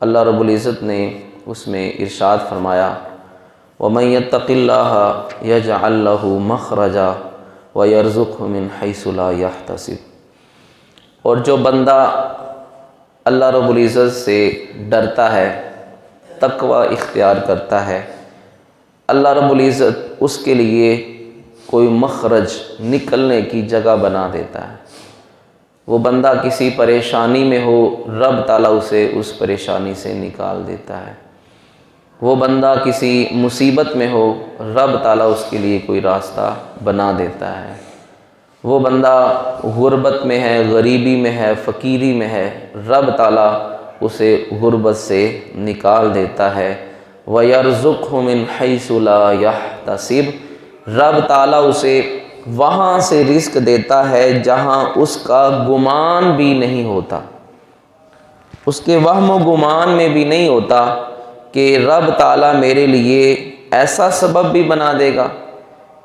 اللہ رب العزت نے اس میں ارشاد فرمایا وَمَن يَتَّقِ اللَّهَ يَجْعَل لَّهُ مَخْرَجًا وَيَرْزُقْهُ مِنْ حَيْثُ لَا يَحْتَسِبُ، اور جو بندہ اللہ رب العزت سے ڈرتا ہے، تقوی اختیار کرتا ہے، اللہ رب العزت اس کے لیے کوئی مخرج نکلنے کی جگہ بنا دیتا ہے۔ وہ بندہ کسی پریشانی میں ہو، رب تعالیٰ اسے اس پریشانی سے نکال دیتا ہے۔ وہ بندہ کسی مصیبت میں ہو، رب تعالیٰ اس کے لیے کوئی راستہ بنا دیتا ہے۔ وہ بندہ غربت میں ہے، غریبی میں ہے، فقیری میں ہے، رب تعالیٰ اسے غربت سے نکال دیتا ہے۔ وَيَرْزُقْهُ مِنْ حَيْثُ لَا يَحْتَسِبُ، رب تعالیٰ اسے وہاں سے رزق دیتا ہے جہاں اس کا گمان بھی نہیں ہوتا، اس کے وہم و گمان میں بھی نہیں ہوتا کہ رب تعالیٰ میرے لیے ایسا سبب بھی بنا دے گا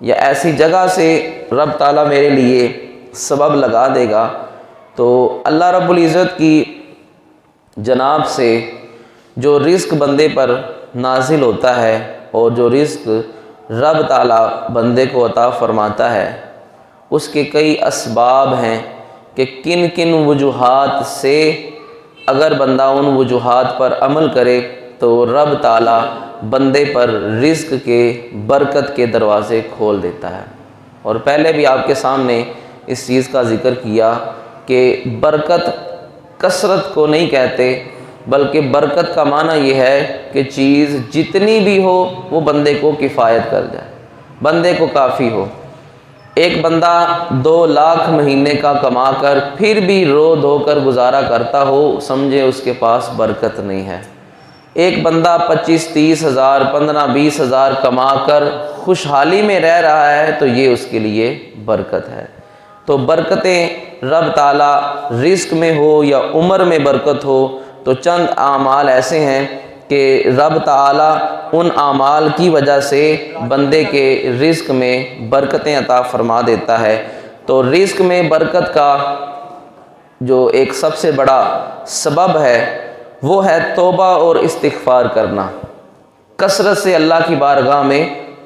یا ایسی جگہ سے رب تعالیٰ میرے لیے سبب لگا دے گا۔ تو اللہ رب العزت کی جناب سے جو رزق بندے پر نازل ہوتا ہے اور جو رزق رب تعالیٰ بندے کو عطا فرماتا ہے، اس کے کئی اسباب ہیں کہ کن کن وجوہات سے اگر بندہ ان وجوہات پر عمل کرے تو رب تعالیٰ بندے پر رزق کے برکت کے دروازے کھول دیتا ہے۔ اور پہلے بھی آپ کے سامنے اس چیز کا ذکر کیا کہ برکت کثرت کو نہیں کہتے، بلکہ برکت کا معنی یہ ہے کہ چیز جتنی بھی ہو وہ بندے کو کفایت کر جائے، بندے کو کافی ہو۔ ایک بندہ 2 لاکھ مہینے کا کما کر پھر بھی رو دھو کر گزارا کرتا ہو، سمجھے اس کے پاس برکت نہیں ہے۔ ایک بندہ 25-30 ہزار 15-20 ہزار کما کر خوشحالی میں رہ رہا ہے تو یہ اس کے لیے برکت ہے۔ تو برکتیں رب تعالیٰ رزق میں ہو یا عمر میں برکت ہو، تو چند اعمال ایسے ہیں کہ رب تعالیٰ ان اعمال کی وجہ سے بندے کے رزق میں برکتیں عطا فرما دیتا ہے۔ تو رزق میں برکت کا جو ایک سب سے بڑا سبب ہے وہ ہے توبہ اور استغفار کرنا۔ کثرت سے اللہ کی بارگاہ میں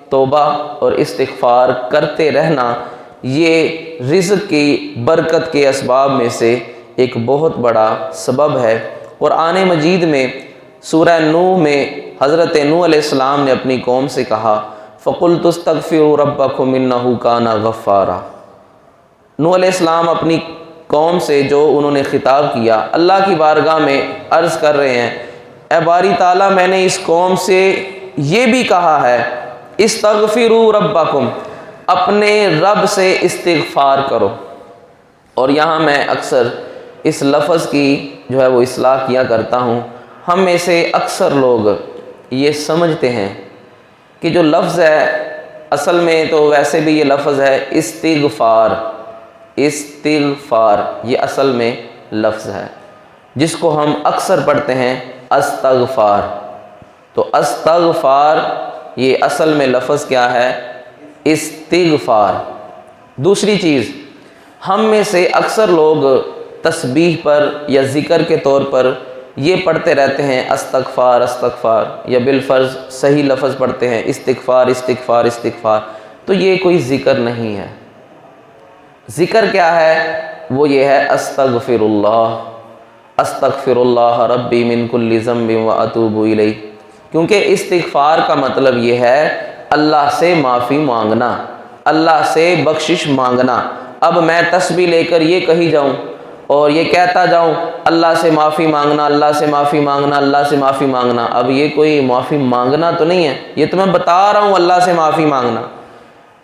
توبہ اور استغفار کرتے رہنا، یہ رزق کی برکت کے اسباب میں سے ایک بہت بڑا سبب ہے۔ قرآن مجید میں سورہ نوح میں حضرت نوح علیہ السلام نے اپنی قوم سے کہا فَقُلْتُ اسْتَغْفِرُوا رَبَّكُمْ إِنَّهُ كَانَ غَفَّارًا۔ نوح علیہ السلام اپنی قوم سے جو انہوں نے خطاب کیا، اللہ کی بارگاہ میں عرض کر رہے ہیں، اے باری تعالیٰ میں نے اس قوم سے یہ بھی کہا ہے استغفروا ربکم، اپنے رب سے استغفار کرو۔ اور یہاں میں اکثر اس لفظ کی جو ہے وہ اصلاح کیا کرتا ہوں۔ ہم میں سے اکثر لوگ یہ سمجھتے ہیں کہ جو لفظ ہے اصل میں تو ویسے بھی یہ لفظ ہے استغفار، استغفار یہ اصل میں لفظ ہے جس کو ہم اکثر پڑھتے ہیں استغفار۔ تو استغفار یہ اصل میں لفظ کیا ہے؟ استغفار۔ دوسری چیز، ہم میں سے اکثر لوگ تسبیح پر یا ذکر کے طور پر یہ پڑھتے رہتے ہیں استغفار استغفار، یا بالفرض صحیح لفظ پڑھتے ہیں استغفار استغفار استغفار، تو یہ کوئی ذکر نہیں ہے۔ ذکر کیا ہے؟ وہ یہ ہے استغفر اللہ ربی من کل ذنب واتوب الیہ، کیونکہ استغفار کا مطلب یہ ہے اللہ سے معافی مانگنا، اللہ سے بخشش مانگنا۔ اب میں تسبیح لے کر یہ کہی جاؤں اور یہ کہتا جاؤں اللہ سے معافی مانگنا، اللہ سے معافی مانگنا، اللہ سے معافی مانگنا، اب یہ کوئی معافی مانگنا تو نہیں ہے، یہ تو میں بتا رہا ہوں اللہ سے معافی مانگنا،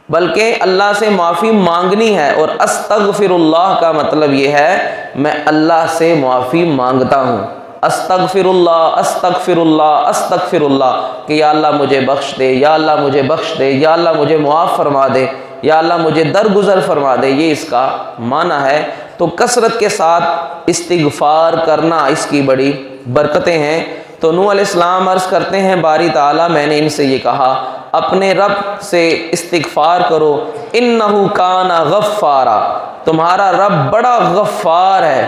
بلکہ اللہ سے معافی مانگنی ہے۔ اور استغفر اللہ کا مطلب یہ ہے میں اللہ سے معافی مانگتا ہوں، استغفر اللہ استغفر اللہ استغفر اللہ، کہ یا اللہ مجھے بخش دے، یا اللہ مجھے بخش دے، یا اللہ مجھے معاف فرما دے، یا اللہ مجھے درگزر فرما دے، یہ اس کا معنی ہے۔ تو کثرت کے ساتھ استغفار کرنا اس کی بڑی برکتیں ہیں۔ تو نوح علیہ السلام عرض کرتے ہیں باری تعالیٰ میں نے ان سے یہ کہا اپنے رب سے استغفار کرو، انہ کان غفارا، تمہارا رب بڑا غفار ہے،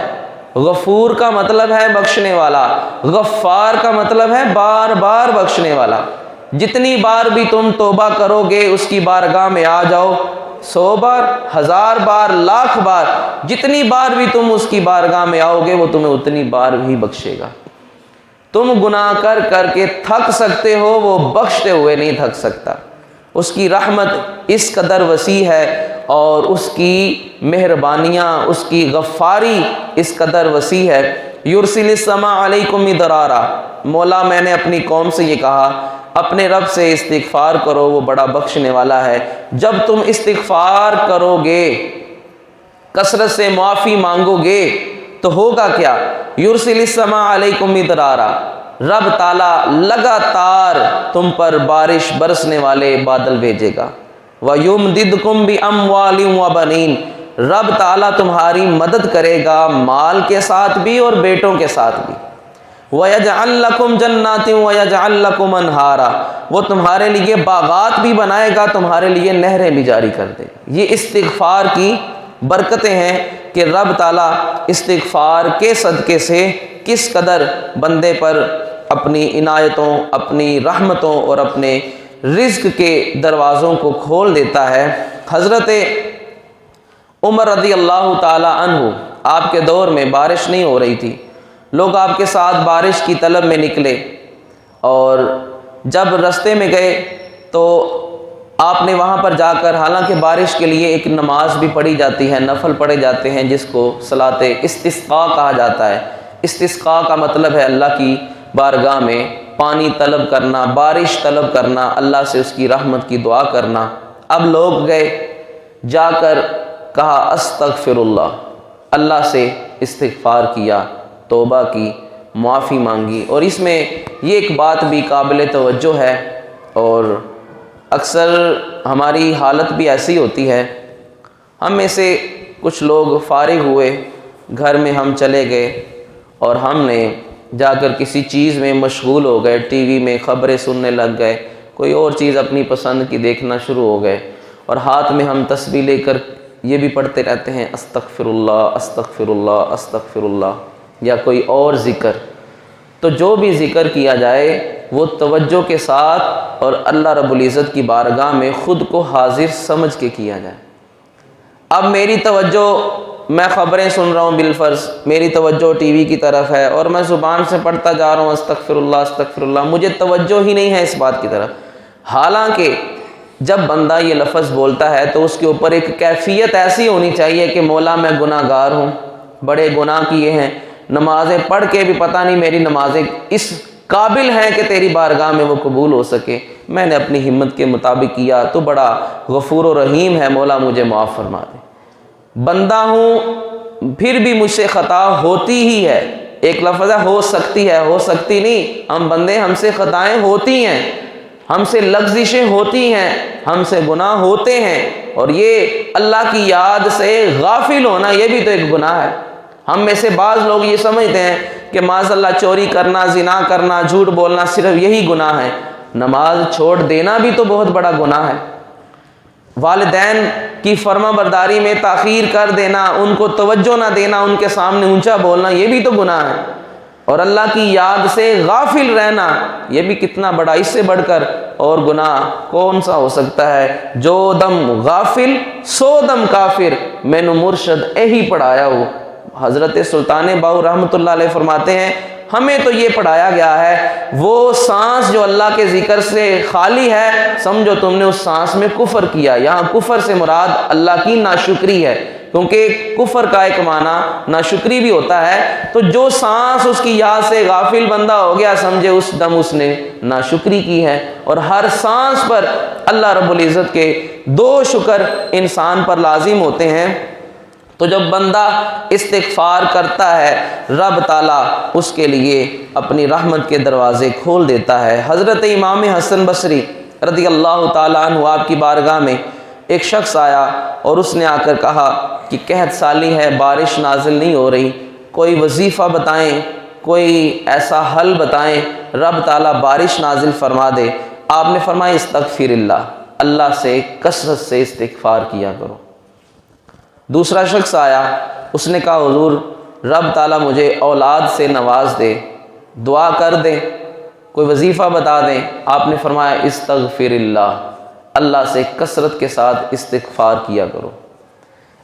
غفور کا مطلب ہے بخشنے والا، غفار کا مطلب ہے بار بار بخشنے والا۔ جتنی بار بھی تم توبہ کرو گے اس کی بارگاہ میں آ جاؤ، 100 بار، 1000 بار، لاکھ بار، جتنی بار بھی تم اس کی بارگاہ میں آؤ گے وہ تمہیں اتنی بار بھی بخشے گا۔ تم گناہ کر کر کے تھک سکتے ہو، وہ بخشتے ہوئے نہیں تھک سکتا۔ اس کی رحمت اس قدر وسیع ہے اور اس کی مہربانیاں، اس کی غفاری اس قدر وسیع ہے۔ یرسل السماء علیکم مدرارا، مولا میں نے اپنی قوم سے یہ کہا اپنے رب سے استغفار کرو، وہ بڑا بخشنے والا ہے۔ جب تم استغفار کرو گے، کثرت سے معافی مانگو گے تو ہوگا کیا؟ یرسل السماء علیکم مدرارا، رب تعالیٰ لگاتار تم پر بارش برسنے والے بادل بھیجے گا۔ وَيُمْدِدْكُمْ بِأَمْوَالٍ وَبَنِينَ، رب تعالیٰ تمہاری مدد کرے گا مال کے ساتھ بھی اور بیٹوں کے ساتھ بھی۔ وَيَجْعَلْ لَكُمْ جَنَّاتٍ وَيَجْعَلْ لَكُمْ أَنْهَارًا، وہ تمہارے لیے باغات بھی بنائے گا، تمہارے لیے نہریں بھی جاری کر دے گا۔ یہ استغفار کی برکتیں ہیں کہ رب تعالیٰ استغفار کے صدقے سے کس قدر بندے پر اپنی عنایتوں، اپنی رحمتوں اور اپنے رزق کے دروازوں کو کھول دیتا ہے۔ حضرت عمر رضی اللہ تعالی عنہ، آپ کے دور میں بارش نہیں ہو رہی تھی، لوگ آپ کے ساتھ بارش کی طلب میں نکلے اور جب رستے میں گئے تو آپ نے وہاں پر جا کر، حالانکہ بارش کے لیے ایک نماز بھی پڑھی جاتی ہے، نفل پڑھے جاتے ہیں جس کو صلاۃ استسقاء کہا جاتا ہے۔ استسقاء کا مطلب ہے اللہ کی بارگاہ میں پانی طلب کرنا، بارش طلب کرنا، اللہ سے اس کی رحمت کی دعا کرنا۔ اب لوگ گئے، جا کر کہا استغفر اللہ، اللہ سے استغفار کیا، توبہ کی، معافی مانگی۔ اور اس میں یہ ایک بات بھی قابل توجہ ہے، اور اکثر ہماری حالت بھی ایسی ہوتی ہے، ہم میں سے کچھ لوگ فارغ ہوئے، گھر میں ہم چلے گئے اور ہم نے جا کر کسی چیز میں مشغول ہو گئے، ٹی وی میں خبریں سننے لگ گئے، کوئی اور چیز اپنی پسند کی دیکھنا شروع ہو گئے، اور ہاتھ میں ہم تسبیح لے کر یہ بھی پڑھتے رہتے ہیں استغفر اللہ استغفر اللہ استغفر اللہ، یا کوئی اور ذکر۔ تو جو بھی ذکر کیا جائے وہ توجہ کے ساتھ اور اللہ رب العزت کی بارگاہ میں خود کو حاضر سمجھ کے کیا جائے۔ اب میری توجہ، میں خبریں سن رہا ہوں بالفرض، میری توجہ ٹی وی کی طرف ہے اور میں زبان سے پڑھتا جا رہا ہوں استغفر اللہ، مجھے توجہ ہی نہیں ہے اس بات کی طرف۔ حالانکہ جب بندہ یہ لفظ بولتا ہے تو اس کے اوپر ایک کیفیت ایسی ہونی چاہیے کہ مولا میں گناہ گار ہوں، بڑے گناہ کیے ہیں، نمازیں پڑھ کے بھی پتہ نہیں میری نمازیں اس قابل ہیں کہ تیری بارگاہ میں وہ قبول ہو سکے، میں نے اپنی ہمت کے مطابق کیا، تو بڑا غفور و رحیم ہے، مولا مجھے معاف فرما دے۔ بندہ ہوں پھر بھی مجھ سے خطا ہوتی ہی ہے، ایک لفظ ہے ہو سکتی ہے، ہو سکتی نہیں، ہم بندے، ہم سے خطائیں ہوتی ہیں، ہم سے لغزشیں ہوتی ہیں، ہم سے گناہ ہوتے ہیں، اور یہ اللہ کی یاد سے غافل ہونا یہ بھی تو ایک گناہ ہے۔ ہم میں سے بعض لوگ یہ سمجھتے ہیں کہ معاذ اللہ چوری کرنا، زنا کرنا، جھوٹ بولنا صرف یہی گناہ ہے، نماز چھوڑ دینا بھی تو بہت بڑا گناہ ہے، والدین کی فرما برداری میں تاخیر کر دینا، ان کو توجہ نہ دینا، ان کے سامنے اونچا بولنا یہ بھی تو گناہ ہے، اور اللہ کی یاد سے غافل رہنا یہ بھی کتنا بڑا، اس سے بڑھ کر اور گناہ کون سا ہو سکتا ہے؟ جو دم غافل سو دم کافر، مینو مرشد یہی پڑھایا ہو۔ حضرت سلطان باؤ رحمۃ اللہ علیہ فرماتے ہیں ہمیں تو یہ پڑھایا گیا ہے وہ سانس جو اللہ کے ذکر سے خالی ہے سمجھو تم نے اس سانس میں کفر کیا۔ یہاں کفر سے مراد اللہ کی ناشکری ہے، کیونکہ کفر کا ایک معنی ناشکری بھی ہوتا ہے، تو جو سانس اس کی یاد سے غافل بندہ ہو گیا سمجھے اس دم اس نے ناشکری کی ہے۔ اور ہر سانس پر اللہ رب العزت کے دو شکر انسان پر لازم ہوتے ہیں۔ تو جب بندہ استغفار کرتا ہے رب تعالیٰ اس کے لیے اپنی رحمت کے دروازے کھول دیتا ہے۔ حضرت امام حسن بصری رضی اللہ تعالیٰ عنہ آپ کی بارگاہ میں ایک شخص آیا اور اس نے آ کر کہا کہ قحط سالی ہے، بارش نازل نہیں ہو رہی، کوئی وظیفہ بتائیں، کوئی ایسا حل بتائیں رب تعالیٰ بارش نازل فرما دے۔ آپ نے فرمایا استغفر اللہ، اللہ سے کثرت سے استغفار کیا کرو۔ دوسرا شخص آیا، اس نے کہا حضور رب تعالیٰ مجھے اولاد سے نواز دے، دعا کر دیں، کوئی وظیفہ بتا دیں۔ آپ نے فرمایا استغفر اللہ، اللہ سے کثرت کے ساتھ استغفار کیا کرو۔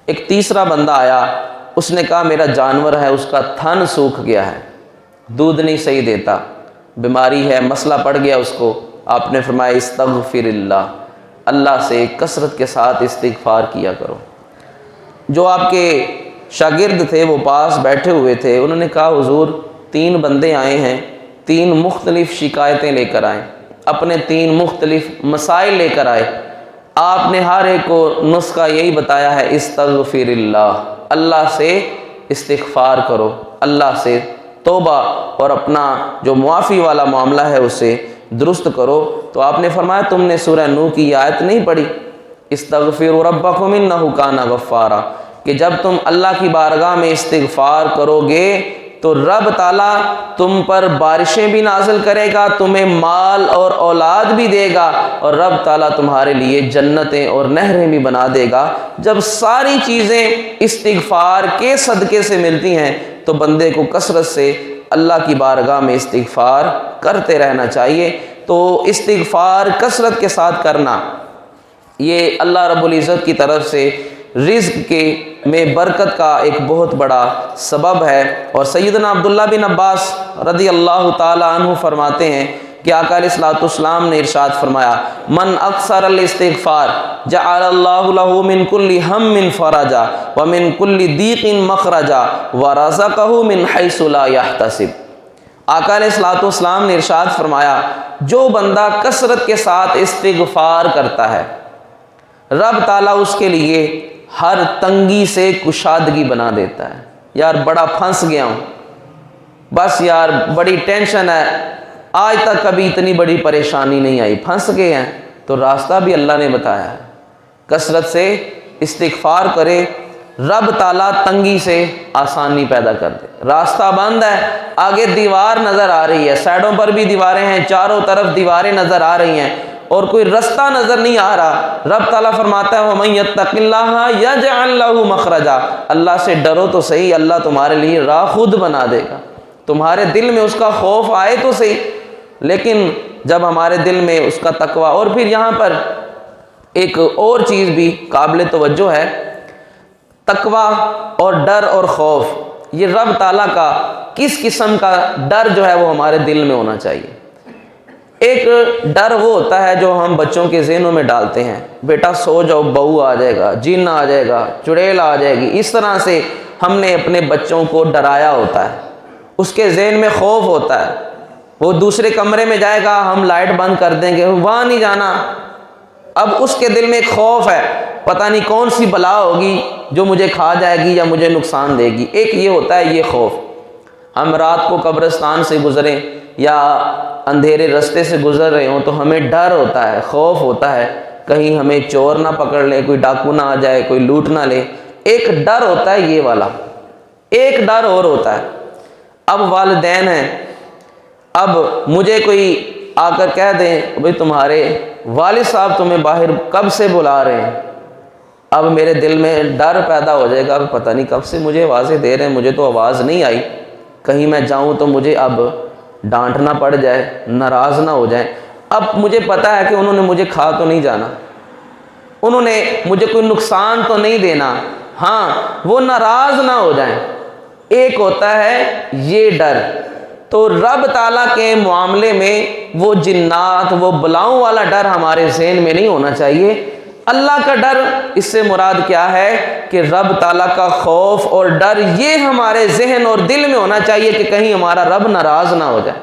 ایک تیسرا بندہ آیا، اس نے کہا میرا جانور ہے، اس کا تھن سوکھ گیا ہے، دودھ نہیں صحیح دیتا، بیماری ہے، مسئلہ پڑ گیا اس کو۔ آپ نے فرمایا استغفر اللہ، اللہ سے کثرت کے ساتھ استغفار کیا کرو۔ جو آپ کے شاگرد تھے وہ پاس بیٹھے ہوئے تھے، انہوں نے کہا حضور 3 بندے آئے ہیں، 3 مختلف شکایتیں لے کر آئے، اپنے 3 مختلف مسائل لے کر آئے۔ آپ نے ہر ایک کو نسخہ یہی بتایا ہے استغفر اللہ، اللہ سے استغفار کرو، اللہ سے توبہ اور اپنا جو معافی والا معاملہ ہے اسے درست کرو۔ تو آپ نے فرمایا تم نے سورہ نوح کی یہ آیت نہیں پڑھی استغفروا ربکم انہ کان غفارا، کہ جب تم اللہ کی بارگاہ میں استغفار کرو گے تو رب تعالیٰ تم پر بارشیں بھی نازل کرے گا، تمہیں مال اور اولاد بھی دے گا، اور رب تعالیٰ تمہارے لیے جنتیں اور نہریں بھی بنا دے گا۔ جب ساری چیزیں استغفار کے صدقے سے ملتی ہیں تو بندے کو کثرت سے اللہ کی بارگاہ میں استغفار کرتے رہنا چاہیے۔ تو استغفار کثرت کے ساتھ کرنا یہ اللہ رب العزت کی طرف سے رزق کے میں برکت کا ایک بہت بڑا سبب ہے۔ اور سیدنا عبداللہ بن عباس رضی اللہ تعالی عنہ فرماتے ہیں کہ آقا علیہ الصلوۃ والسلام نے ارشاد فرمایا من اکثر الاستغفار جعل اللہ له من کل ہم فرجا ومن کل ضیق مخرجا ورزقہ من حیث لا یحتسب۔ آقا علیہ الصلوۃ والسلام نے ارشاد فرمایا جو بندہ کثرت کے ساتھ استغفار کرتا ہے رب تعالیٰ اس کے لیے ہر تنگی سے کشادگی بنا دیتا ہے۔ یار بڑا پھنس گیا ہوں، بس یار بڑی ٹینشن ہے، آج تک کبھی اتنی بڑی پریشانی نہیں آئی، پھنس گئے ہیں، تو راستہ بھی اللہ نے بتایا ہے، کثرت سے استغفار کرے، رب تعالیٰ تنگی سے آسانی پیدا کر دے۔ راستہ بند ہے، آگے دیوار نظر آ رہی ہے، سائڈوں پر بھی دیواریں ہیں، چاروں طرف دیواریں نظر آ رہی ہیں اور کوئی رستہ نظر نہیں آ رہا، رب تعالیٰ فرماتا ہے وَمَن يَتَّقِ اللَّهَ يَجْعَل لَّهُ مَخْرَجًا، اللہ سے ڈرو تو صحیح، اللہ تمہارے لیے راہ خود بنا دے گا۔ تمہارے دل میں اس کا خوف آئے تو صحیح، لیکن جب ہمارے دل میں اس کا تقوی، اور پھر یہاں پر ایک اور چیز بھی قابل توجہ ہے، تقوی اور ڈر اور خوف، یہ رب تعالیٰ کا کس قسم کا ڈر جو ہے وہ ہمارے دل میں ہونا چاہیے۔ ایک ڈر وہ ہوتا ہے جو ہم بچوں کے ذہنوں میں ڈالتے ہیں، بیٹا سو جاؤ، بہو آ جائے گا، جن آ جائے گا، چڑیل آ جائے گی، اس طرح سے ہم نے اپنے بچوں کو ڈرایا ہوتا ہے، اس کے ذہن میں خوف ہوتا ہے، وہ دوسرے کمرے میں جائے گا، ہم لائٹ بند کر دیں گے، وہاں نہیں جانا، اب اس کے دل میں ایک خوف ہے، پتہ نہیں کون سی بلا ہوگی جو مجھے کھا جائے گی یا مجھے نقصان دے گی۔ ایک یہ ہوتا ہے یہ خوف، ہم رات کو قبرستان سے گزریں یا اندھیرے رستے سے گزر رہے ہوں تو ہمیں ڈر ہوتا ہے، خوف ہوتا ہے، کہیں ہمیں چور نہ پکڑ لے، کوئی ڈاکو نہ آ جائے، کوئی لوٹ نہ لے، ایک ڈر ہوتا ہے یہ والا۔ ایک ڈر اور ہوتا ہے، اب والدین ہیں، اب مجھے کوئی آ کر کہہ دیں بھئی تمہارے والد صاحب تمہیں باہر کب سے بلا رہے ہیں، اب میرے دل میں ڈر پیدا ہو جائے گا، پتہ نہیں کب سے مجھے آوازیں دے رہے ہیں، مجھے تو آواز نہیں آئی، کہیں میں جاؤں تو مجھے اب ڈانٹنا پڑ جائے، ناراض نہ ہو جائیں۔ اب مجھے پتہ ہے کہ انہوں نے مجھے کھا تو نہیں جانا، انہوں نے مجھے کوئی نقصان تو نہیں دینا، ہاں وہ ناراض نہ ہو جائیں۔ ایک ہوتا ہے یہ ڈر، تو رب تعالیٰ کے معاملے میں وہ جنات، وہ بلاؤں والا ڈر ہمارے ذہن میں نہیں ہونا چاہیے۔ اللہ کا ڈر، اس سے مراد کیا ہے کہ رب تعالیٰ کا خوف اور ڈر یہ ہمارے ذہن اور دل میں ہونا چاہیے کہ کہیں ہمارا رب ناراض نہ ہو جائے،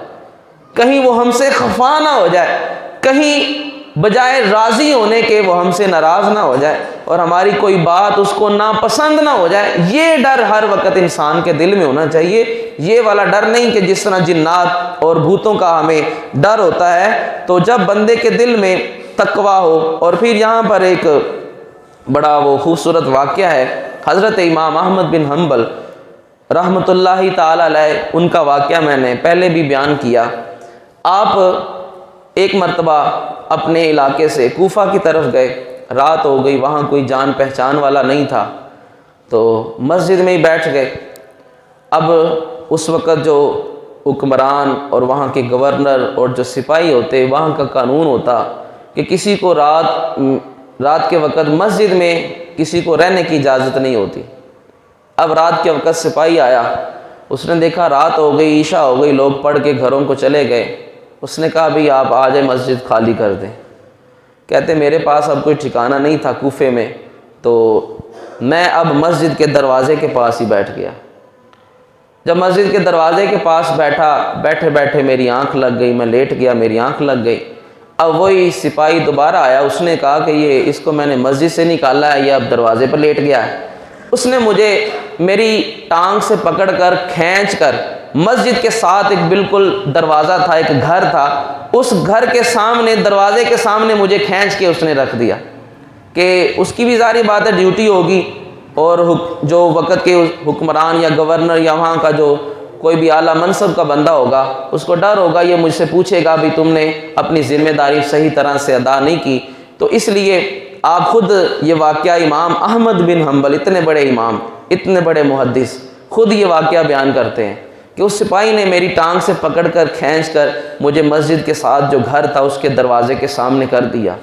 کہیں وہ ہم سے خفا نہ ہو جائے، کہیں بجائے راضی ہونے کے وہ ہم سے ناراض نہ ہو جائے اور ہماری کوئی بات اس کو ناپسند نہ ہو جائے۔ یہ ڈر ہر وقت انسان کے دل میں ہونا چاہیے، یہ والا ڈر نہیں کہ جس طرح جنات اور بھوتوں کا ہمیں ڈر ہوتا ہے۔ تو جب بندے کے دل میں تقوی ہو، اور پھر یہاں پر ایک بڑا وہ خوبصورت واقعہ ہے، حضرت امام احمد بن حنبل رحمۃ اللہ تعالی علیہ، ان کا واقعہ میں نے پہلے بھی بیان کیا۔ آپ ایک مرتبہ اپنے علاقے سے کوفہ کی طرف گئے، رات ہو گئی، وہاں کوئی جان پہچان والا نہیں تھا، تو مسجد میں ہی بیٹھ گئے اب اس وقت جو حکمران اور وہاں کے گورنر اور جو سپاہی ہوتے، وہاں کا قانون ہوتا کہ کسی کو رات کے وقت مسجد میں کسی کو رہنے کی اجازت نہیں ہوتی۔ اب رات کے وقت سپاہی آیا، اس نے دیکھا رات ہو گئی، عشاء ہو گئی، لوگ پڑھ کے گھروں کو چلے گئے۔ اس نے کہا بھئی آپ آ جائیں، مسجد خالی کر دیں۔ کہتے میرے پاس اب کوئی ٹھکانہ نہیں تھا کوفے میں، تو میں اب مسجد کے دروازے کے پاس ہی بیٹھ گیا۔ جب مسجد کے دروازے کے پاس بیٹھا، بیٹھے بیٹھے میری آنکھ لگ گئی، میں لیٹ گیا، میری آنکھ لگ گئی۔ اب وہی سپاہی دوبارہ آیا، اس نے کہا کہ اس کو میں نے مسجد سے نکالا ہے، یہ اب دروازے پر لیٹ گیا ہے۔ اس نے مجھے میری ٹانگ سے پکڑ کر کھینچ کر مسجد کے ساتھ ایک بالکل دروازہ تھا، ایک گھر تھا، اس گھر کے سامنے، دروازے کے سامنے مجھے کھینچ کے اس نے رکھ دیا کہ اس کی بھی ظاہری بات ہے ڈیوٹی ہوگی، اور جو وقت کے حکمران یا گورنر یا وہاں کا جو کوئی بھی اعلیٰ منصب کا بندہ ہوگا، اس کو ڈر ہوگا یہ مجھ سے پوچھے گا بھی تم نے اپنی ذمہ داری صحیح طرح سے ادا نہیں کی۔ تو اس لیے آپ خود یہ واقعہ امام احمد بن حنبل، اتنے بڑے امام، اتنے بڑے محدث، خود یہ واقعہ بیان کرتے ہیں کہ اس سپاہی نے میری ٹانگ سے پکڑ کر کھینچ کر مجھے مسجد کے ساتھ جو گھر تھا اس کے دروازے کے سامنے کر دیا۔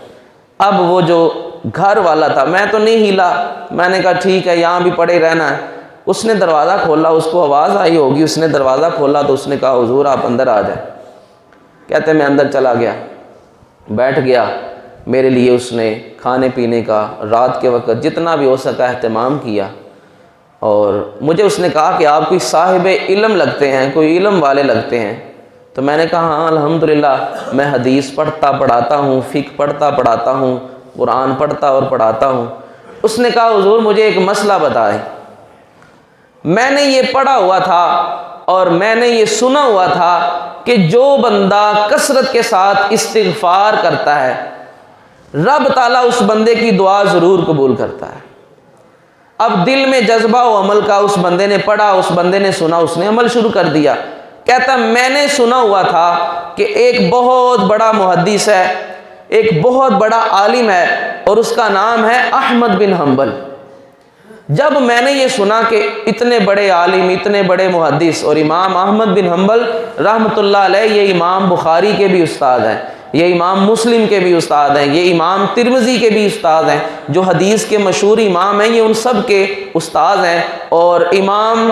اب وہ جو گھر والا تھا، میں تو نہیں ہلا، میں نے کہا ٹھیک ہے یہاں بھی پڑے رہنا ہے۔ اس نے دروازہ کھولا، اس کو آواز آئی ہوگی، اس نے دروازہ کھولا تو اس نے کہا حضور آپ اندر آ جائیں۔ کہتے میں اندر چلا گیا، بیٹھ گیا۔ میرے لیے اس نے کھانے پینے کا رات کے وقت جتنا بھی ہو سکا اہتمام کیا، اور مجھے اس نے کہا کہ آپ کوئی صاحب علم لگتے ہیں، کوئی علم والے لگتے ہیں۔ تو میں نے کہا ہاں الحمدللہ میں حدیث پڑھتا پڑھاتا ہوں، فقہ پڑھتا پڑھاتا ہوں، قرآن پڑھتا اور پڑھاتا ہوں۔ اس نے کہا حضور مجھے ایک مسئلہ بتائیں، میں نے یہ پڑھا ہوا تھا اور میں نے یہ سنا ہوا تھا کہ جو بندہ کثرت کے ساتھ استغفار کرتا ہے رب تعالیٰ اس بندے کی دعا ضرور قبول کرتا ہے۔ اب دل میں جذبہ و عمل کا، اس بندے نے پڑھا، اس بندے نے سنا، اس نے عمل شروع کر دیا۔ کہتا میں نے سنا ہوا تھا کہ ایک بہت بڑا محدث ہے، ایک بہت بڑا عالم ہے، اور اس کا نام ہے احمد بن حنبل۔ جب میں نے یہ سنا کہ اتنے بڑے عالم، اتنے بڑے محدث، اور امام احمد بن حنبل رحمۃ اللہ علیہ یہ امام بخاری کے بھی استاد ہیں، یہ امام مسلم کے بھی استاد ہیں، یہ امام ترمذی کے بھی استاد ہیں، جو حدیث کے مشہور امام ہیں یہ ان سب کے استاد ہیں، اور امام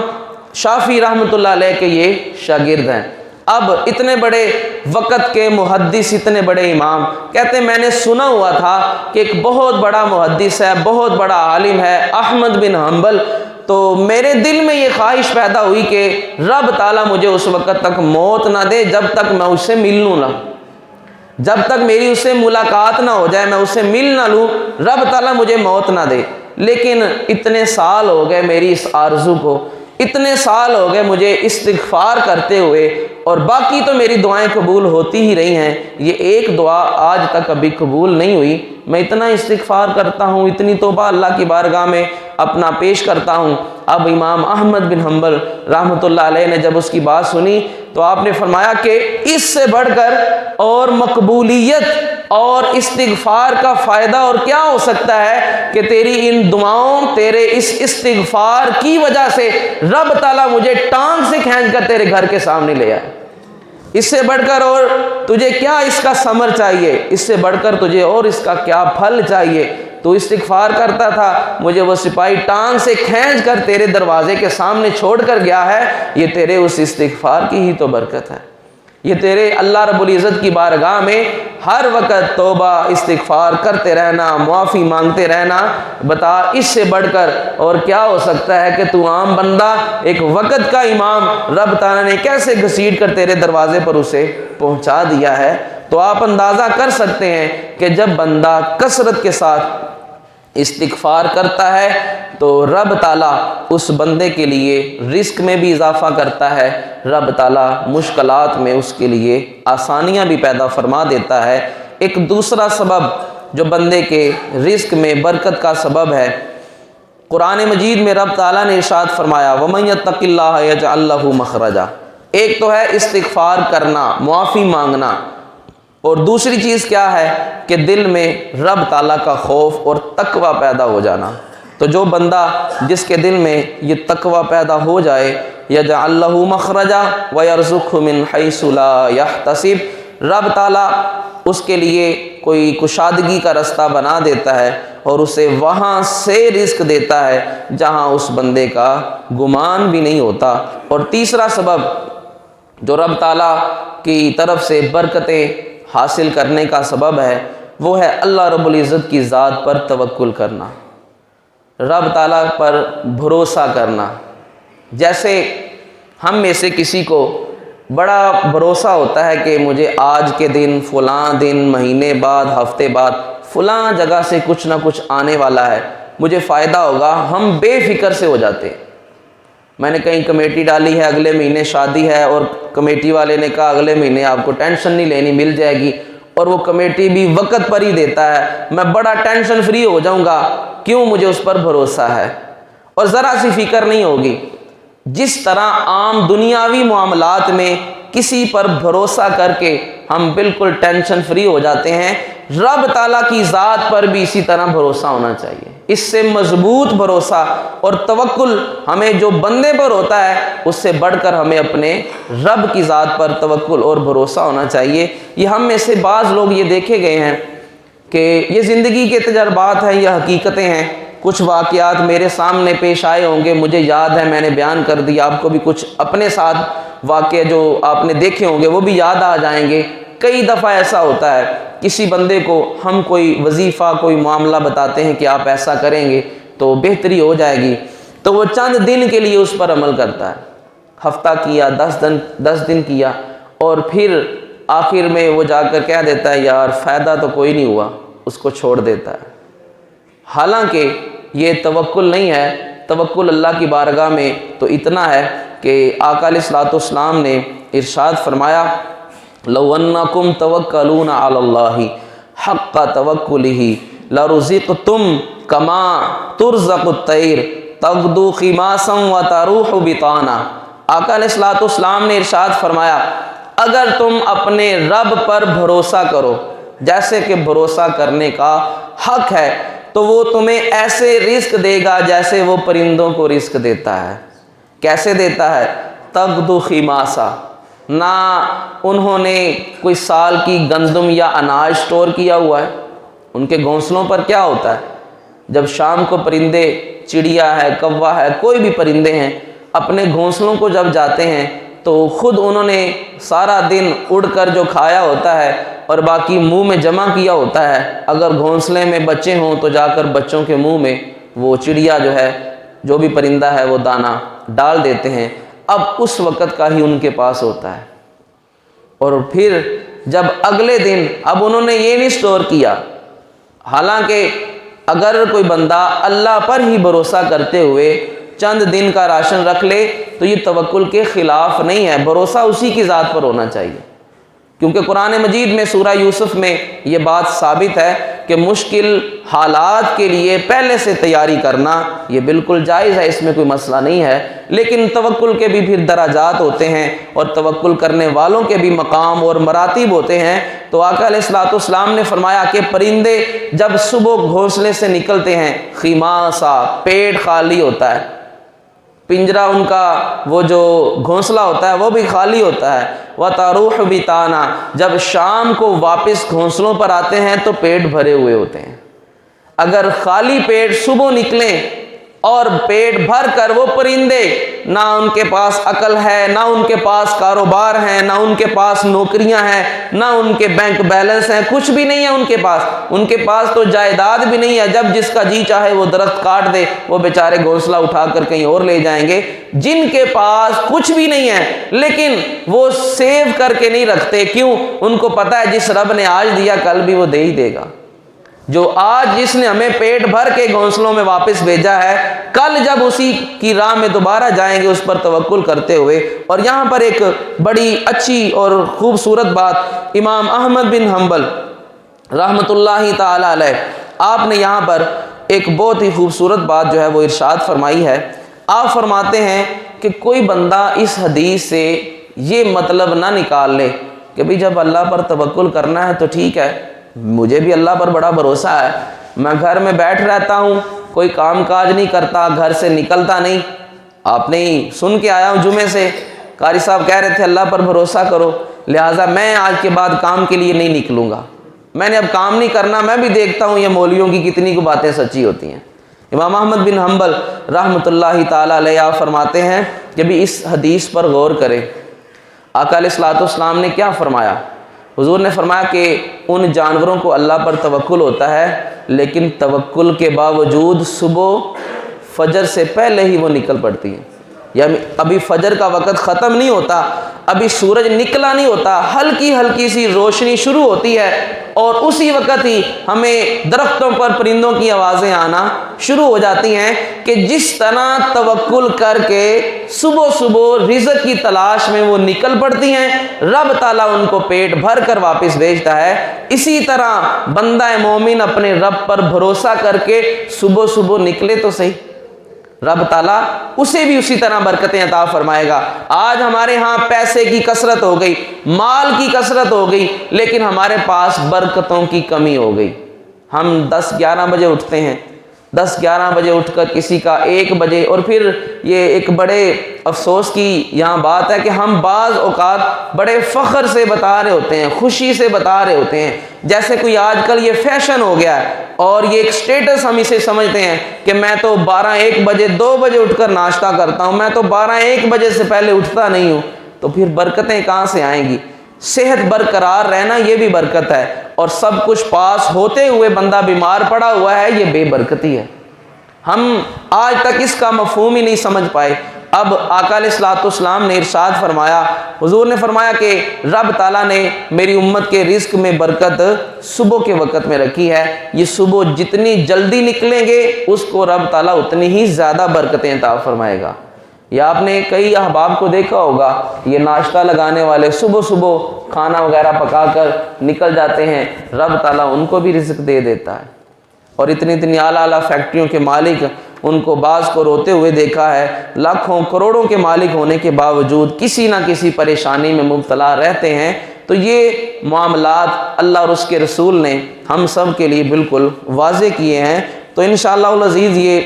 شافعی رحمۃ اللہ علیہ کے یہ شاگرد ہیں۔ اب اتنے بڑے وقت کے محدث، اتنے بڑے امام، کہتے ہیں میں نے سنا ہوا تھا کہ ایک بہت بڑا محدث ہے، بہت بڑا عالم ہے احمد بن حنبل، تو میرے دل میں یہ خواہش پیدا ہوئی کہ رب تعالیٰ مجھے اس وقت تک موت نہ دے جب تک میں اس سے مل لوں نہ، جب تک میری اس سے ملاقات نہ ہو جائے، میں اس سے مل نہ لوں، رب تعالیٰ مجھے موت نہ دے۔ لیکن اتنے سال ہو گئے میری اس آرزو کو، اتنے سال ہو گئے مجھے استغفار کرتے ہوئے، اور باقی تو میری دعائیں قبول ہوتی ہی رہی ہیں، یہ ایک دعا آج تک ابھی قبول نہیں ہوئی۔ میں اتنا استغفار کرتا ہوں، اتنی توبہ اللہ کی بارگاہ میں اپنا پیش کرتا ہوں۔ اب امام احمد بن حنبل رحمۃ اللہ علیہ نے جب اس کی بات سنی تو آپ نے فرمایا کہ اس سے بڑھ کر اور مقبولیت اور استغفار کا فائدہ اور کیا ہو سکتا ہے کہ تیری ان دعاؤں، تیرے اس استغفار کی وجہ سے رب تعالیٰ مجھے ٹانگ سے کھینچ کر تیرے گھر کے سامنے لے آئے۔ اس سے بڑھ کر اور تجھے کیا اس کا ثمر چاہیے، اس سے بڑھ کر تجھے اور اس کا کیا پھل چاہیے؟ تو استغفار کرتا تھا، مجھے وہ سپاہی ٹانگ سے کھینچ کر تیرے دروازے کے سامنے چھوڑ کر گیا ہے، یہ تیرے اس استغفار کی ہی تو برکت ہے، یہ تیرے اللہ رب العزت کی بارگاہ میں ہر وقت توبہ استغفار کرتے رہنا، معافی مانگتے رہنا۔ بتا اس سے بڑھ کر اور کیا ہو سکتا ہے کہ تو عام بندہ، ایک وقت کا امام، رب تعالیٰ نے کیسے گھسیٹ کر تیرے دروازے پر اسے پہنچا دیا ہے۔ تو آپ اندازہ کر سکتے ہیں کہ جب بندہ کثرت کے ساتھ استغفار کرتا ہے تو رب تعالیٰ اس بندے کے لیے رزق میں بھی اضافہ کرتا ہے، رب تعالیٰ مشکلات میں اس کے لیے آسانیاں بھی پیدا فرما دیتا ہے۔ ایک دوسرا سبب جو بندے کے رزق میں برکت کا سبب ہے، قرآن مجید میں رب تعالیٰ نے ارشاد فرمایا وَمَن يَتَّقِ اللَّهَ يَجْعَل لَّهُ مَخْرَجًا۔ ایک تو ہے استغفار کرنا، معافی مانگنا، اور دوسری چیز کیا ہے کہ دل میں رب تعالیٰ کا خوف اور تقوی پیدا ہو جانا۔ تو جو بندہ جس کے دل میں یہ تقوی پیدا ہو جائے، یجعل لہ مخرجا ویرزقہ من حیث لا یحتسب، رب تعالیٰ اس کے لیے کوئی کشادگی کا رستہ بنا دیتا ہے اور اسے وہاں سے رزق دیتا ہے جہاں اس بندے کا گمان بھی نہیں ہوتا۔ اور تیسرا سبب جو رب تعالیٰ کی طرف سے برکتیں حاصل کرنے کا سبب ہے وہ ہے اللہ رب العزت کی ذات پر توکل کرنا، رب تعالیٰ پر بھروسہ کرنا۔ جیسے ہم میں سے کسی کو بڑا بھروسہ ہوتا ہے کہ مجھے آج کے دن، فلاں دن، مہینے بعد، ہفتے بعد فلاں جگہ سے کچھ نہ کچھ آنے والا ہے، مجھے فائدہ ہوگا، ہم بے فکر سے ہو جاتے ہیں۔ میں نے کہیں کمیٹی ڈالی ہے، اگلے مہینے شادی ہے، اور کمیٹی والے نے کہا اگلے مہینے آپ کو ٹینشن نہیں لینی، مل جائے گی، اور وہ کمیٹی بھی وقت پر ہی دیتا ہے، میں بڑا ٹینشن فری ہو جاؤں گا، کیوں؟ مجھے اس پر بھروسہ ہے اور ذرا سی فکر نہیں ہوگی۔ جس طرح عام دنیاوی معاملات میں کسی پر بھروسہ کر کے ہم بالکل ٹینشن فری ہو جاتے ہیں، رب تعالیٰ کی ذات پر بھی اسی طرح بھروسہ ہونا چاہیے۔ اس سے مضبوط بھروسہ اور توکل ہمیں جو بندے پر ہوتا ہے اس سے بڑھ کر ہمیں اپنے رب کی ذات پر توکل اور بھروسہ ہونا چاہیے۔ یہ ہم میں سے بعض لوگ یہ دیکھے گئے ہیں کہ یہ زندگی کے تجربات ہیں، یہ حقیقتیں ہیں۔ کچھ واقعات میرے سامنے پیش آئے ہوں گے، مجھے یاد ہے، میں نے بیان کر دیا، آپ کو بھی کچھ اپنے ساتھ واقعہ جو آپ نے دیکھے ہوں گے وہ بھی یاد آ جائیں گے۔ کئی دفعہ ایسا ہوتا ہے کسی بندے کو ہم کوئی وظیفہ، کوئی معاملہ بتاتے ہیں کہ آپ ایسا کریں گے تو بہتری ہو جائے گی، تو وہ چند دن کے لیے اس پر عمل کرتا ہے، ہفتہ کیا، 10 دن کیا، اور پھر آخر میں وہ جا کر کہہ دیتا ہے یار فائدہ تو کوئی نہیں ہوا، اس کو چھوڑ دیتا ہے۔ حالانکہ یہ توکل نہیں ہے۔ توکل اللہ کی بارگاہ میں تو اتنا ہے کہ آقا علیہ الصلوۃ والسلام نے ارشاد فرمایا لو انکم توکلون علی اللہ حق توکلہ لرزقتم کما ترزق الطیر تغدو خماسا وتروح بطانا۔ آقا علیہ الصلوۃ والسلام نے ارشاد فرمایا اگر تم اپنے رب پر بھروسہ کرو جیسے کہ بھروسہ کرنے کا حق ہے تو وہ تمہیں ایسے رزق دے گا جیسے وہ پرندوں کو رزق دیتا ہے۔ کیسے دیتا ہے؟ تغدو خماسا، نہ انہوں نے کوئی سال کی گندم یا اناج سٹور کیا ہوا ہے، ان کے گھونسلوں پر کیا ہوتا ہے؟ جب شام کو پرندے، چڑیا ہے، کوا ہے، کوئی بھی پرندے ہیں، اپنے گھونسلوں کو جب جاتے ہیں تو خود انہوں نے سارا دن اڑ کر جو کھایا ہوتا ہے اور باقی منہ میں جمع کیا ہوتا ہے، اگر گھونسلے میں بچے ہوں تو جا کر بچوں کے منہ میں وہ چڑیا جو ہے، جو بھی پرندہ ہے، وہ دانہ ڈال دیتے ہیں۔ اب اس وقت کا ہی ان کے پاس ہوتا ہے، اور پھر جب اگلے دن اب انہوں نے یہ نہیں سٹور کیا۔ حالانکہ اگر کوئی بندہ اللہ پر ہی بھروسہ کرتے ہوئے چند دن کا راشن رکھ لے تو یہ توکل کے خلاف نہیں ہے، بھروسہ اسی کی ذات پر ہونا چاہیے، کیونکہ قرآن مجید میں سورہ یوسف میں یہ بات ثابت ہے کہ مشکل حالات کے لیے پہلے سے تیاری کرنا یہ بالکل جائز ہے، اس میں کوئی مسئلہ نہیں ہے۔ لیکن توکل کے بھی پھر درجات ہوتے ہیں اور توکل کرنے والوں کے بھی مقام اور مراتب ہوتے ہیں۔ تو آقا علیہ الصلوۃ والسلام نے فرمایا کہ پرندے جب صبح گھونسلے سے نکلتے ہیں، خماسا، پیٹ خالی ہوتا ہے، پنجرا ان کا وہ جو گھونسلہ ہوتا ہے وہ بھی خالی ہوتا ہے، وَتَرُوحُ بِطَانًا، جب شام کو واپس گھونسلوں پر آتے ہیں تو پیٹ بھرے ہوئے ہوتے ہیں۔ اگر خالی پیٹ صبح نکلیں اور پیٹ بھر کر وہ پرندے، نہ ان کے پاس عقل ہے، نہ ان کے پاس کاروبار ہیں، نہ ان کے پاس نوکریاں ہیں، نہ ان کے بینک بیلنس ہیں، کچھ بھی نہیں ہے ان کے پاس تو جائیداد بھی نہیں ہے، جب جس کا جی چاہے وہ درخت کاٹ دے، وہ بیچارے گھونسلہ اٹھا کر کہیں اور لے جائیں گے۔ جن کے پاس کچھ بھی نہیں ہے لیکن وہ سیو کر کے نہیں رکھتے، کیوں؟ ان کو پتہ ہے جس رب نے آج دیا کل بھی وہ دے ہی دے گا، جو آج جس نے ہمیں پیٹ بھر کے گھونسلوں میں واپس بھیجا ہے، کل جب اسی کی راہ میں دوبارہ جائیں گے اس پر توکل کرتے ہوئے۔ اور یہاں پر ایک بڑی اچھی اور خوبصورت بات امام احمد بن حنبل رحمۃ اللہ تعالی علیہ، آپ نے یہاں پر ایک بہت ہی خوبصورت بات جو ہے وہ ارشاد فرمائی ہے۔ آپ فرماتے ہیں کہ کوئی بندہ اس حدیث سے یہ مطلب نہ نکال لے کہ بھئی جب اللہ پر توکل کرنا ہے تو ٹھیک ہے، مجھے بھی اللہ پر بڑا بھروسہ ہے، میں گھر میں بیٹھ رہتا ہوں، کوئی کام کاج نہیں کرتا، گھر سے نکلتا نہیں. آپ نے ہی سن کے آیا ہوں جمعے سے، قاری صاحب کہہ رہے تھے اللہ پر بھروسہ کرو، لہٰذا میں آج کے بعد کام کے لیے نہیں نکلوں گا، میں نے اب کام نہیں کرنا. میں بھی دیکھتا ہوں یہ مولویوں کی کتنی کو باتیں سچی ہوتی ہیں. امام احمد بن حنبل رحمۃ اللہ تعالیٰ علیہ آپ فرماتے ہیں کہ بھی اس حدیث پر غور کریں. آقا علیہ الصلوۃ والسلام نے کیا فرمایا؟ حضور نے فرمایا کہ ان جانوروں کو اللہ پر توکل ہوتا ہے، لیکن توکل کے باوجود صبح فجر سے پہلے ہی وہ نکل پڑتی ہیں. یعنی ابھی فجر کا وقت ختم نہیں ہوتا، ابھی سورج نکلا نہیں ہوتا، ہلکی ہلکی سی روشنی شروع ہوتی ہے اور اسی وقت ہی ہمیں درختوں پر پرندوں کی آوازیں آنا شروع ہو جاتی ہیں کہ جس طرح توکل کر کے صبح صبح رزق کی تلاش میں وہ نکل پڑتی ہیں، رب تعالیٰ ان کو پیٹ بھر کر واپس بھیجتا ہے. اسی طرح بندہ مومن اپنے رب پر بھروسہ کر کے صبح صبح نکلے تو صحیح، رب تعالیٰ اسے بھی اسی طرح برکتیں عطا فرمائے گا. آج ہمارے ہاں پیسے کی کثرت ہو گئی، مال کی کثرت ہو گئی، لیکن ہمارے پاس برکتوں کی کمی ہو گئی. ہم 10-11 بجے اٹھتے ہیں، 10-11 بجے اٹھ کر کسی کا 1 بجے، اور پھر یہ ایک بڑے افسوس کی یہاں بات ہے کہ ہم بعض اوقات بڑے فخر سے بتا رہے ہوتے ہیں، خوشی سے بتا رہے ہوتے ہیں، جیسے کوئی آج کل یہ فیشن ہو گیا ہے اور یہ ایک سٹیٹس ہم اسے سمجھتے ہیں کہ میں تو 12-1 بجے 2 بجے اٹھ کر ناشتہ کرتا ہوں، میں تو 12-1 بجے سے پہلے اٹھتا نہیں ہوں. تو پھر برکتیں کہاں سے آئیں گی؟ صحت برقرار رہنا یہ بھی برکت ہے، اور سب کچھ پاس ہوتے ہوئے بندہ بیمار پڑا ہوا ہے، یہ بے برکتی ہے. ہم آج تک اس کا مفہوم ہی نہیں سمجھ پائے. اب آقا علیہ الصلوۃ والسلام نے ارشاد فرمایا، حضور نے فرمایا کہ رب تعالیٰ نے میری امت کے رزق میں برکت صبح کے وقت میں رکھی ہے. یہ صبح جتنی جلدی نکلیں گے اس کو رب تعالیٰ اتنی ہی زیادہ برکتیں عطا فرمائے گا. یا آپ نے کئی احباب کو دیکھا ہوگا، یہ ناشتہ لگانے والے صبح صبح کھانا وغیرہ پکا کر نکل جاتے ہیں، رب تعالیٰ ان کو بھی رزق دے دیتا ہے. اور اتنی اعلیٰ اعلیٰ فیکٹریوں کے مالک، ان کو بعض کو روتے ہوئے دیکھا ہے، لاکھوں کروڑوں کے مالک ہونے کے باوجود کسی نہ کسی پریشانی میں مبتلا رہتے ہیں. تو یہ معاملات اللہ اور اس کے رسول نے ہم سب کے لیے بالکل واضح کیے ہیں. تو انشاءاللہ العزیز یہ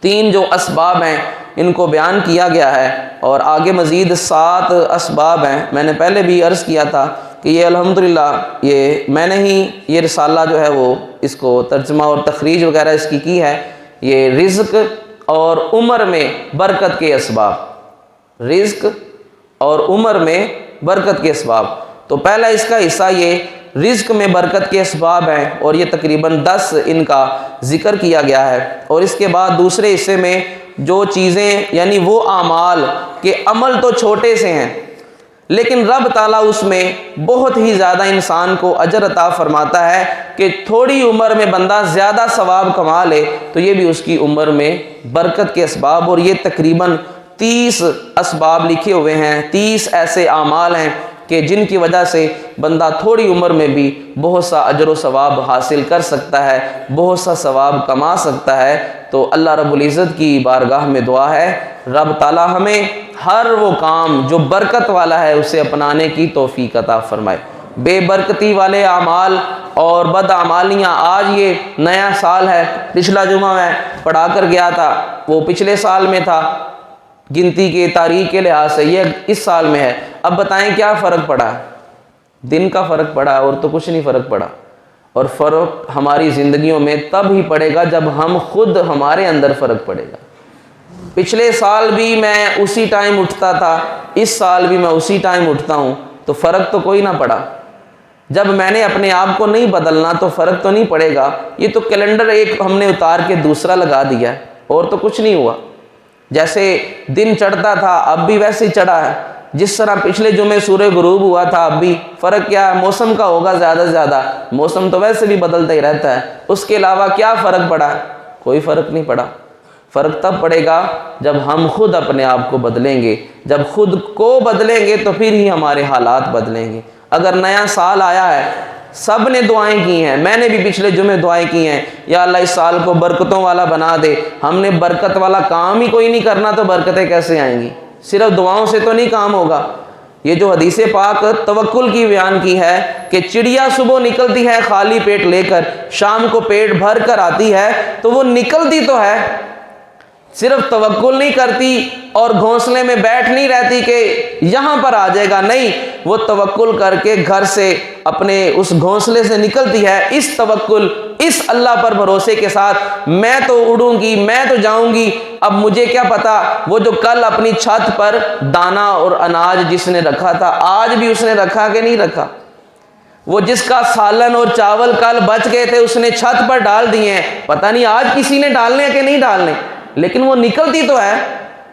3 جو اسباب ہیں ان کو بیان کیا گیا ہے، اور آگے مزید 7 اسباب ہیں. میں نے پہلے بھی عرض کیا تھا کہ یہ الحمدللہ یہ میں نے ہی یہ رسالہ جو ہے وہ اس کو ترجمہ اور تخریج وغیرہ اس کی ہے. یہ رزق اور عمر میں برکت کے اسباب، رزق اور عمر میں برکت کے اسباب. تو پہلا اس کا حصہ یہ رزق میں برکت کے اسباب ہیں، اور یہ تقریباً 10 ان کا ذکر کیا گیا ہے. اور اس کے بعد دوسرے حصے میں جو چیزیں یعنی وہ اعمال کہ عمل تو چھوٹے سے ہیں لیکن رب تعالیٰ اس میں بہت ہی زیادہ انسان کو اجر عطا فرماتا ہے کہ تھوڑی عمر میں بندہ زیادہ ثواب کما لے، تو یہ بھی اس کی عمر میں برکت کے اسباب. اور یہ تقریباً 30 اسباب لکھے ہوئے ہیں، 30 ایسے اعمال ہیں کہ جن کی وجہ سے بندہ تھوڑی عمر میں بھی بہت سا اجر و ثواب حاصل کر سکتا ہے، بہت سا ثواب کما سکتا ہے. تو اللہ رب العزت کی بارگاہ میں دعا ہے رب تعالیٰ ہمیں ہر وہ کام جو برکت والا ہے اسے اپنانے کی توفیق عطا فرمائے. بے برکتی والے اعمال اور بد اعمالیاں، آج یہ نیا سال ہے، پچھلا جمعہ میں پڑھا کر گیا تھا، وہ پچھلے سال میں تھا گنتی کے تاریخ کے لحاظ سے، یہ اس سال میں ہے. اب بتائیں کیا فرق پڑا؟ دن کا فرق پڑا اور تو کچھ نہیں فرق پڑا. اور فرق ہماری زندگیوں میں تب ہی پڑے گا جب ہم خود ہمارے اندر فرق پڑے گا. پچھلے سال بھی میں اسی ٹائم اٹھتا تھا، اس سال بھی میں اسی ٹائم اٹھتا ہوں، تو فرق تو کوئی نہ پڑا. جب میں نے اپنے آپ کو نہیں بدلنا تو فرق تو نہیں پڑے گا. یہ تو کیلنڈر ایک ہم نے اتار کے دوسرا لگا دیا ہے اور تو کچھ نہیں ہوا. جیسے دن چڑھتا تھا اب بھی ویسے ہی چڑھا ہے، جس طرح پچھلے جمعے سورج غروب ہوا تھا اب بھی. فرق کیا ہے؟ موسم کا ہوگا زیادہ سے زیادہ، موسم تو ویسے بھی بدلتا ہی رہتا ہے. اس کے علاوہ کیا فرق پڑا؟ کوئی فرق نہیں پڑا. فرق تب پڑے گا جب ہم خود اپنے آپ کو بدلیں گے. جب خود کو بدلیں گے تو پھر ہی ہمارے حالات بدلیں گے. اگر نیا سال آیا ہے، سب نے دعائیں کی ہیں، میں نے بھی پچھلے جمعے دعائیں کی ہیں، یا اللہ اس سال کو برکتوں والا بنا دے. ہم نے برکت والا کام ہی کوئی نہیں کرنا تو برکتیں کیسے آئیں گی؟ صرف دعاؤں سے تو نہیں کام ہوگا. یہ جو حدیث پاک توکل کی بیان کی ہے کہ چڑیا صبح نکلتی ہے خالی پیٹ لے کر، شام کو پیٹ بھر کر آتی ہے، تو وہ نکلتی تو ہے، صرف توکل نہیں کرتی اور گھونسلے میں بیٹھ نہیں رہتی کہ یہاں پر آ جائے گا، نہیں، وہ توکل کر کے گھر سے اپنے اس گھونسلے سے نکلتی ہے، اس توکل، اس اللہ پر بھروسے کے ساتھ، میں تو اڑوں گی، میں تو جاؤں گی، اب مجھے کیا پتا وہ جو کل اپنی چھت پر دانا اور اناج جس نے رکھا تھا آج بھی اس نے رکھا کہ نہیں رکھا، وہ جس کا سالن اور چاول کل بچ گئے تھے اس نے چھت پر ڈال دیے ہیں، پتہ نہیں آج کسی نے ڈالنے کہ نہیں ڈالنے، لیکن وہ نکلتی تو ہے،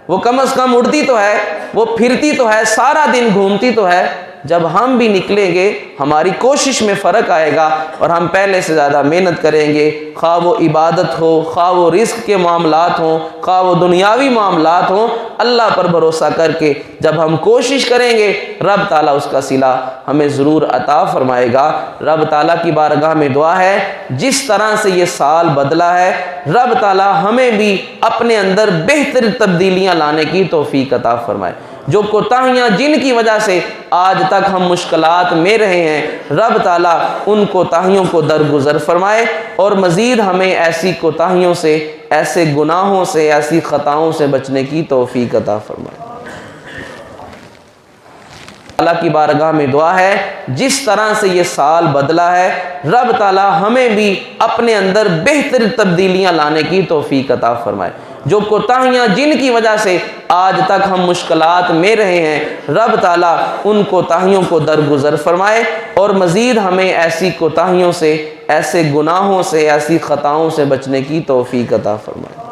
وہ کم از کم اڑتی تو ہے، وہ پھرتی تو ہے، سارا دن گھومتی تو ہے۔ جب ہم بھی نکلیں گے ہماری کوشش میں فرق آئے گا اور ہم پہلے سے زیادہ محنت کریں گے، خواہ وہ عبادت ہو، خواہ وہ رزق کے معاملات ہوں، خواہ وہ دنیاوی معاملات ہوں، اللہ پر بھروسہ کر کے جب ہم کوشش کریں گے رب تعالیٰ اس کا صلہ ہمیں ضرور عطا فرمائے گا۔ رب تعالیٰ کی بارگاہ میں دعا ہے جس طرح سے یہ سال بدلا ہے رب تعالیٰ ہمیں بھی اپنے اندر بہتر تبدیلیاں لانے کی توفیق عطا فرمائے۔ جو کوتاہیاں جن کی وجہ سے آج تک ہم مشکلات میں رہے ہیں رب تعالیٰ ان کوتاہیوں کو درگزر فرمائے اور مزید ہمیں ایسی کوتاہیوں سے، ایسے گناہوں سے، ایسی خطاؤں سے بچنے کی توفیق عطا فرمائے۔ اللہ کی بارگاہ میں دعا ہے جس طرح سے یہ سال بدلا ہے رب تعالیٰ ہمیں بھی اپنے اندر بہتر تبدیلیاں لانے کی توفیق عطا فرمائے۔ جو کوتاہیاں جن کی وجہ سے آج تک ہم مشکلات میں رہے ہیں رب تعالیٰ ان کوتاہیوں کو درگزر فرمائے اور مزید ہمیں ایسی کوتاہیوں سے، ایسے گناہوں سے، ایسی خطاؤں سے بچنے کی توفیق عطا فرمائے۔